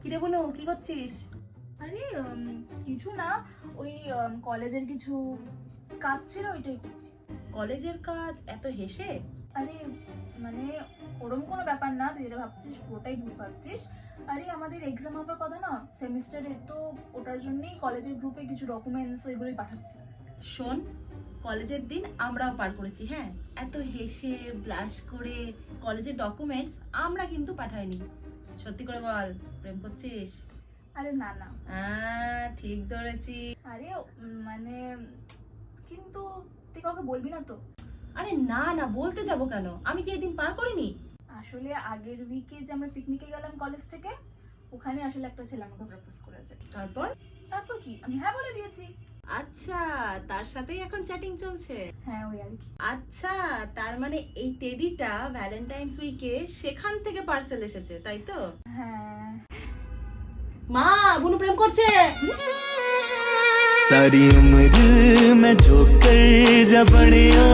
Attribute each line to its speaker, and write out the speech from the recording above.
Speaker 1: কিরে বনু, কি করছিস?
Speaker 2: আরে কিছু না, ওই কলেজের কিছু কাজ ছিল, ওইটাই করছি।
Speaker 1: কলেজের কাজ এত হেসে?
Speaker 2: আরে মানে ওরম কোনো ব্যাপার না, তুই যেটা ভাবছিস পুরোটাই ভুল ভাবছিস। আরে আমাদের এক্সাম হওয়ার কথা না সেমিস্টারের, তো ওটার জন্যই কলেজের গ্রুপে কিছু ডকুমেন্টস ওইগুলোই পাঠাচ্ছি।
Speaker 1: শোন, কলেজের দিন আমরাও পার করেছি, হ্যাঁ। এত হেসে ব্লাশ করে কলেজের ডকুমেন্টস আমরা কিন্তু পাঠাইনি। সত্যি করে বল, প্রেম করছিস?
Speaker 2: আরে না না,
Speaker 1: ঠিক ধরেছি।
Speaker 2: আরে মানে কিন্তু তুই কাউকে বলবি না তো?
Speaker 1: আরে না না, বলতে যাব কেন? আমি কি এদিন পার করিনি?
Speaker 2: আসলে আগের উইকে যে আমরা পিকনিকে গেলাম কলেজ থেকে, ওখানে আসলে একটা ছেলে আমাকে প্রপোজ করেছে।
Speaker 1: তারপর?
Speaker 2: তারপর কি, আমি হ্যাঁ বলে দিয়েছি।
Speaker 1: আচ্ছা, তার সাথেই এখন চ্যাটিং চলছে?
Speaker 2: হ্যাঁ ওই আর কি।
Speaker 1: আচ্ছা, তার মানে এই টেডিটা ভ্যালেন্টাইন্স উইকে সেখান থেকে পার্সেল এসেছে, তাই তো?
Speaker 2: হ্যাঁ।
Speaker 1: মা, বুনু প্রেম করছে।
Speaker 3: सारी उम्र मैं जो कर जा बनिया